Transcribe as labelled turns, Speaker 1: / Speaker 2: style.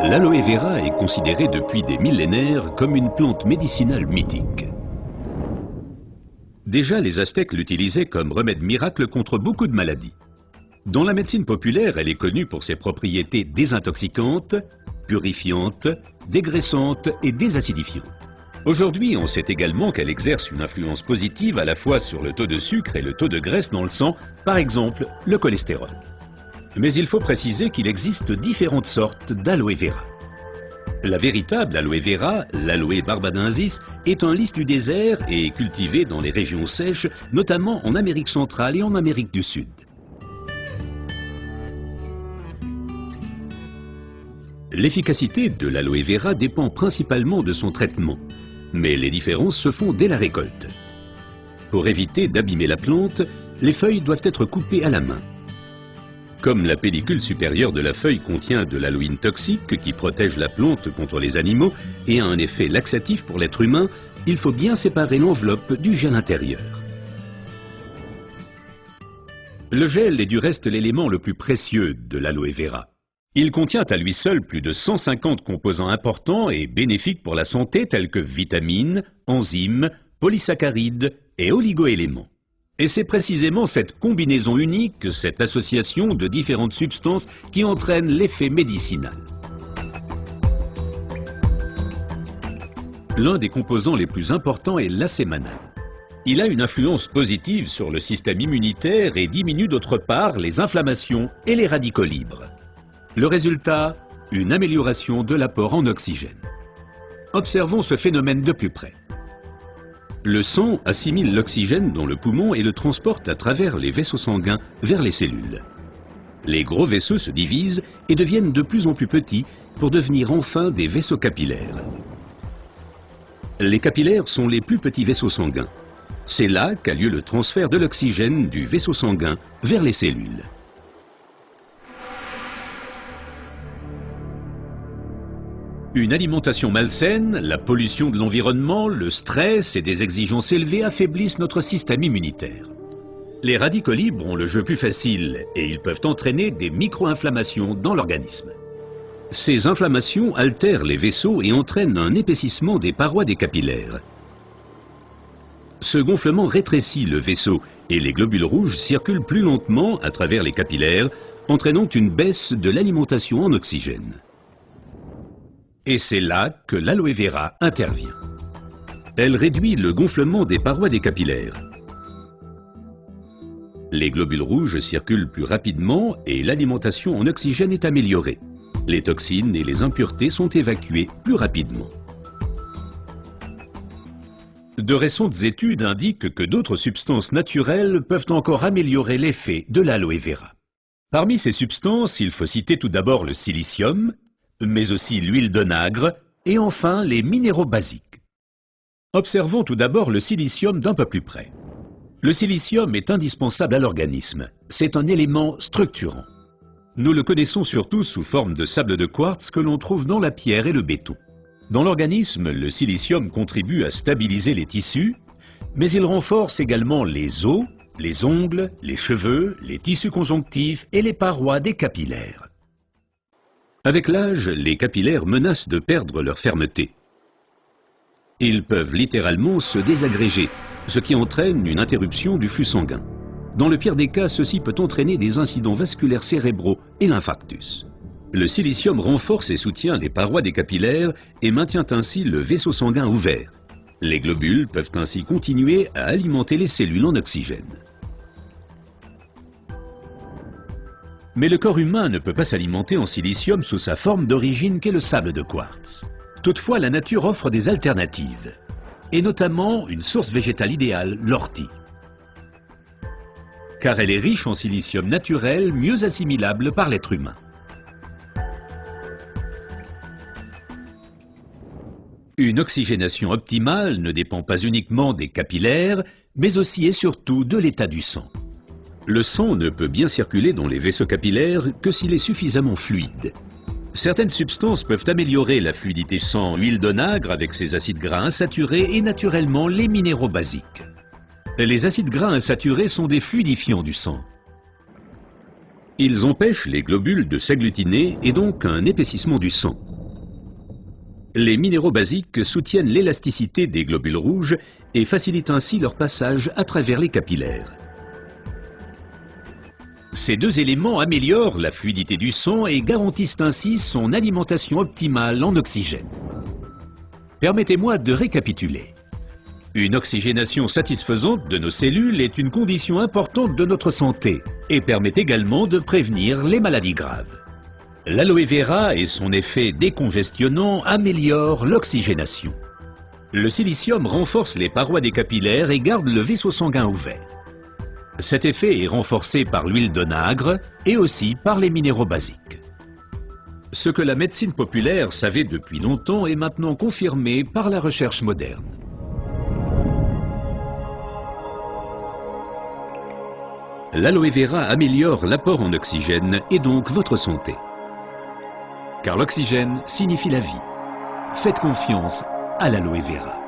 Speaker 1: L'aloe vera est considérée depuis des millénaires comme une plante médicinale mythique. Déjà, les Aztèques l'utilisaient comme remède miracle contre beaucoup de maladies. Dans la médecine populaire, elle est connue pour ses propriétés désintoxicantes, purifiantes, dégraissantes et désacidifiantes. Aujourd'hui, on sait également qu'elle exerce une influence positive à la fois sur le taux de sucre et le taux de graisse dans le sang, par exemple le cholestérol. Mais il faut préciser qu'il existe différentes sortes d'aloe vera. La véritable aloe vera, l'aloe barbadensis, est un lys du désert et est cultivée dans les régions sèches, notamment en Amérique centrale et en Amérique du Sud. L'efficacité de l'aloe vera dépend principalement de son traitement, mais les différences se font dès la récolte. Pour éviter d'abîmer la plante, les feuilles doivent être coupées à la main. Comme la pellicule supérieure de la feuille contient de l'aloïne toxique qui protège la plante contre les animaux et a un effet laxatif pour l'être humain, il faut bien séparer l'enveloppe du gel intérieur. Le gel est du reste l'élément le plus précieux de l'aloe vera. Il contient à lui seul plus de 150 composants importants et bénéfiques pour la santé tels que vitamines, enzymes, polysaccharides et oligoéléments. Et c'est précisément cette combinaison unique, cette association de différentes substances qui entraîne l'effet médicinal. L'un des composants les plus importants est l'acémanal. Il a une influence positive sur le système immunitaire et diminue d'autre part les inflammations et les radicaux libres. Le résultat, une amélioration de l'apport en oxygène. Observons ce phénomène de plus près. Le sang assimile l'oxygène dans le poumon et le transporte à travers les vaisseaux sanguins vers les cellules. Les gros vaisseaux se divisent et deviennent de plus en plus petits pour devenir enfin des vaisseaux capillaires. Les capillaires sont les plus petits vaisseaux sanguins. C'est là qu'a lieu le transfert de l'oxygène du vaisseau sanguin vers les cellules. Une alimentation malsaine, la pollution de l'environnement, le stress et des exigences élevées affaiblissent notre système immunitaire. Les radicaux libres ont le jeu plus facile et ils peuvent entraîner des micro-inflammations dans l'organisme. Ces inflammations altèrent les vaisseaux et entraînent un épaississement des parois des capillaires. Ce gonflement rétrécit le vaisseau et les globules rouges circulent plus lentement à travers les capillaires, entraînant une baisse de l'alimentation en oxygène. Et c'est là que l'aloe vera intervient. Elle réduit le gonflement des parois des capillaires. Les globules rouges circulent plus rapidement et l'alimentation en oxygène est améliorée. Les toxines et les impuretés sont évacuées plus rapidement. De récentes études indiquent que d'autres substances naturelles peuvent encore améliorer l'effet de l'aloe vera. Parmi ces substances, il faut citer tout d'abord le silicium, mais aussi l'huile d'onagre et enfin les minéraux basiques. Observons tout d'abord le silicium d'un peu plus près. Le silicium est indispensable à l'organisme. C'est un élément structurant. Nous le connaissons surtout sous forme de sable de quartz que l'on trouve dans la pierre et le béton. Dans l'organisme, le silicium contribue à stabiliser les tissus, mais il renforce également les os, les ongles, les cheveux, les tissus conjonctifs et les parois des capillaires. Avec l'âge, les capillaires menacent de perdre leur fermeté. Ils peuvent littéralement se désagréger, ce qui entraîne une interruption du flux sanguin. Dans le pire des cas, ceci peut entraîner des incidents vasculaires cérébraux et l'infarctus. Le silicium renforce et soutient les parois des capillaires et maintient ainsi le vaisseau sanguin ouvert. Les globules peuvent ainsi continuer à alimenter les cellules en oxygène. Mais le corps humain ne peut pas s'alimenter en silicium sous sa forme d'origine qu'est le sable de quartz. Toutefois, la nature offre des alternatives, et notamment une source végétale idéale, l'ortie. Car elle est riche en silicium naturel, mieux assimilable par l'être humain. Une oxygénation optimale ne dépend pas uniquement des capillaires, mais aussi et surtout de l'état du sang. Le sang ne peut bien circuler dans les vaisseaux capillaires que s'il est suffisamment fluide. Certaines substances peuvent améliorer la fluidité du sang, l'huile d'onagre avec ses acides gras insaturés et naturellement les minéraux basiques. Les acides gras insaturés sont des fluidifiants du sang. Ils empêchent les globules de s'agglutiner et donc un épaississement du sang. Les minéraux basiques soutiennent l'élasticité des globules rouges et facilitent ainsi leur passage à travers les capillaires. Ces deux éléments améliorent la fluidité du sang et garantissent ainsi son alimentation optimale en oxygène. Permettez-moi de récapituler. Une oxygénation satisfaisante de nos cellules est une condition importante de notre santé et permet également de prévenir les maladies graves. L'aloe vera et son effet décongestionnant améliorent l'oxygénation. Le silicium renforce les parois des capillaires et garde le vaisseau sanguin ouvert. Cet effet est renforcé par l'huile d'onagre et aussi par les minéraux basiques. Ce que la médecine populaire savait depuis longtemps est maintenant confirmé par la recherche moderne. L'aloe vera améliore l'apport en oxygène et donc votre santé. Car l'oxygène signifie la vie. Faites confiance à l'aloe vera.